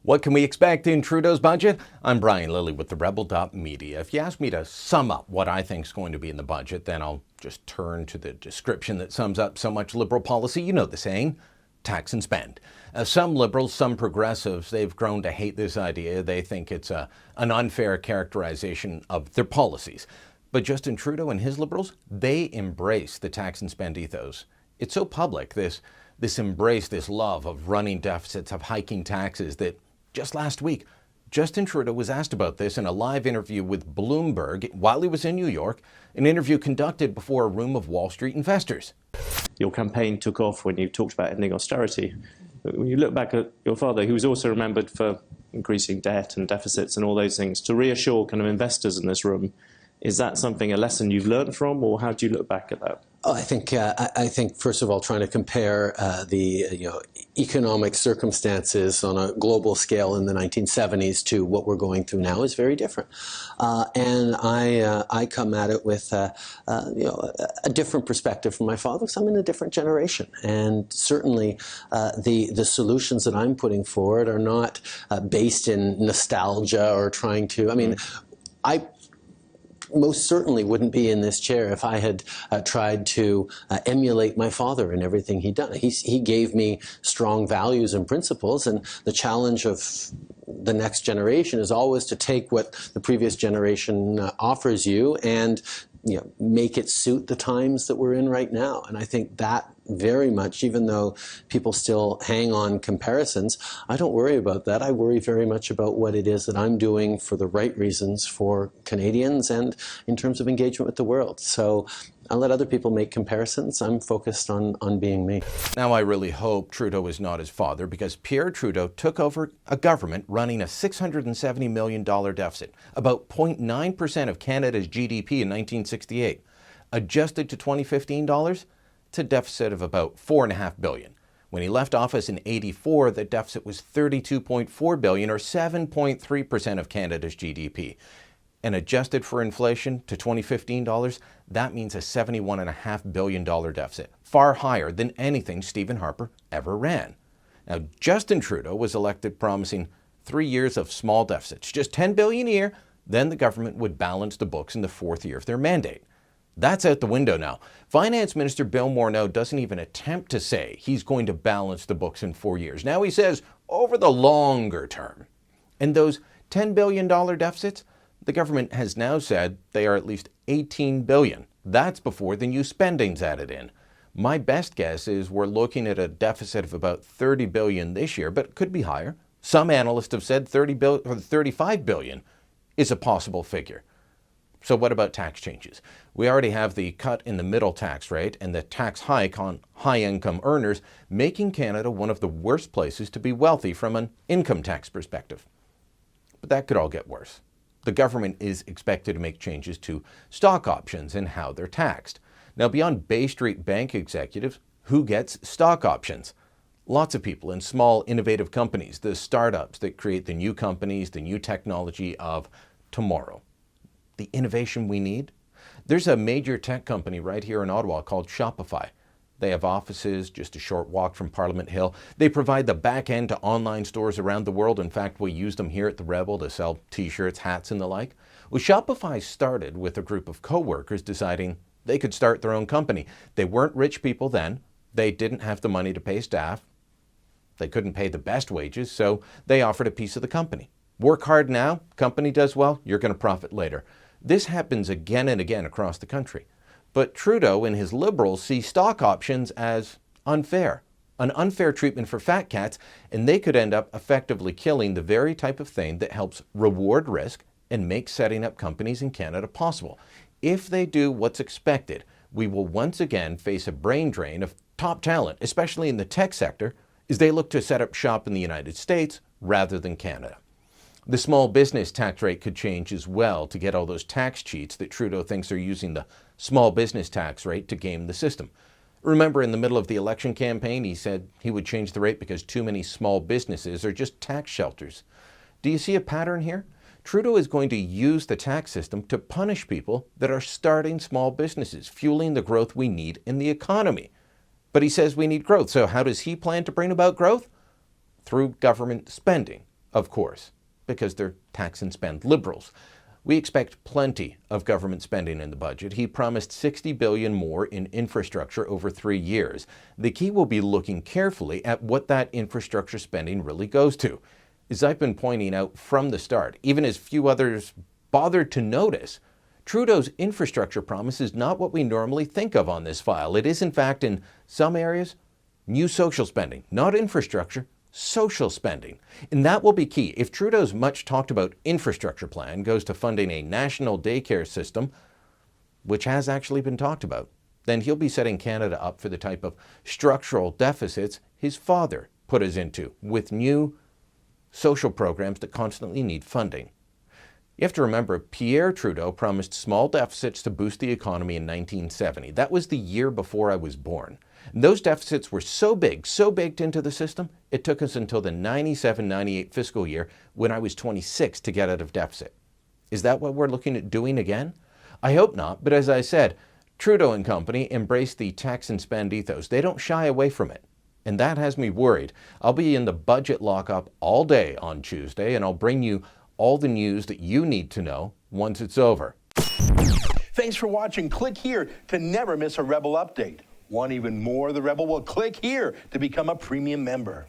What can we expect in Trudeau's budget? I'm Brian Lilly with the Rebel.media. If you ask me to sum up what I think is going to be in the budget, then I'll just turn to the description that sums up so much Liberal policy. You know the saying, tax and spend. Some Liberals, some progressives, they've grown to hate this idea. They think it's an unfair characterization of their policies. But Justin Trudeau and his Liberals, they embrace the tax and spend ethos. It's so public, this embrace, this love of running deficits, of hiking taxes, that just last week, Justin Trudeau was asked about this in a live interview with Bloomberg while he was in New York, an interview conducted before a room of Wall Street investors. Your campaign took off when you talked about ending austerity. When you look back at your father, who was also remembered for increasing debt and deficits and all those things, to reassure kind of investors in this room, is that a lesson you've learned from, or how do you look back at that? Oh, I think first of all, trying to compare the economic circumstances on a global scale in the 1970s to what we're going through now is very different, and I come at it with a different perspective from my father, because I'm in a different generation, and certainly the solutions that I'm putting forward are not based in nostalgia or trying to. I most certainly wouldn't be in this chair if I had tried to emulate my father in everything he'd done. He gave me strong values and principles, and the challenge of the next generation is always to take what the previous generation offers you and make it suit the times that we're in right now. And I think that very much, even though people still hang on comparisons, I don't worry about that. I worry very much about what it is that I'm doing for the right reasons for Canadians and in terms of engagement with the world. So I'll let other people make comparisons. I'm focused on being me. Now, I really hope Trudeau is not his father, because Pierre Trudeau took over a government running a $670 million deficit, about 0.9% of Canada's GDP in 1968. Adjusted to 2015 dollars, it's a deficit of about $4.5 billion. When he left office in '84, the deficit was $32.4 billion, or 7.3% of Canada's GDP. And adjusted for inflation to 2015 dollars, that means a $71.5 billion deficit, far higher than anything Stephen Harper ever ran. Now, Justin Trudeau was elected promising 3 years of small deficits, just $10 billion a year, then the government would balance the books in the fourth year of their mandate. That's out the window now. Finance Minister Bill Morneau doesn't even attempt to say he's going to balance the books in 4 years. Now he says over the longer term. And those $10 billion deficits, the government has now said they are at least $18 billion. That's before the new spending's added in. My best guess is we're looking at a deficit of about $30 billion this year, but it could be higher. Some analysts have said $35 billion is a possible figure. So what about tax changes? We already have the cut in the middle tax rate and the tax hike on high-income earners, making Canada one of the worst places to be wealthy from an income tax perspective. But that could all get worse. The government is expected to make changes to stock options and how they're taxed. Now, beyond Bay Street bank executives, who gets stock options? Lots of people in small, innovative companies, the startups that create the new companies, the new technology of tomorrow. The innovation we need? There's a major tech company right here in Ottawa called Shopify. They have offices just a short walk from Parliament Hill. They provide the back end to online stores around the world. In fact, we use them here at the Rebel to sell t-shirts, hats, and the like. Well, Shopify started with a group of co-workers deciding they could start their own company. They weren't rich people then. They didn't have the money to pay staff. They couldn't pay the best wages, so they offered a piece of the company. Work hard now, company does well, you're going to profit later. This happens again and again across the country. But Trudeau and his Liberals see stock options as unfair, an unfair treatment for fat cats, and they could end up effectively killing the very type of thing that helps reward risk and make setting up companies in Canada possible. If they do what's expected, we will once again face a brain drain of top talent, especially in the tech sector, as they look to set up shop in the United States rather than Canada. The small business tax rate could change as well to get all those tax cheats that Trudeau thinks are using the small business tax rate to game the system. Remember, in the middle of the election campaign, he said he would change the rate because too many small businesses are just tax shelters. Do you see a pattern here? Trudeau is going to use the tax system to punish people that are starting small businesses, fueling the growth we need in the economy. But he says we need growth. So how does he plan to bring about growth? Through government spending. of course, because they're tax and spend liberals. We expect plenty of government spending in the budget. He promised $60 billion more in infrastructure over 3 years. The key will be looking carefully at what that infrastructure spending really goes to. As I've been pointing out from the start, even as few others bothered to notice, Trudeau's infrastructure promise is not what we normally think of on this file. It is, in fact, in some areas, new social spending, not infrastructure, social spending. And that will be key. If Trudeau's much talked about infrastructure plan goes to funding a national daycare system, which has actually been talked about, then he'll be setting Canada up for the type of structural deficits his father put us into, with new social programs that constantly need funding. You have to remember, Pierre Trudeau promised small deficits to boost the economy in 1970. That was the year before I was born. And those deficits were so big, so baked into the system, it took us until the 97-98 fiscal year when I was 26 to get out of deficit. Is that what we're looking at doing again? I hope not, but as I said, Trudeau and company embrace the tax and spend ethos. They don't shy away from it. And that has me worried. I'll be in the budget lockup all day on Tuesday, and I'll bring you all the news that you need to know once it's over. Thanks for watching. Click here to never miss a Rebel update. Want even more of the Rebel? Well, click here to become a premium member.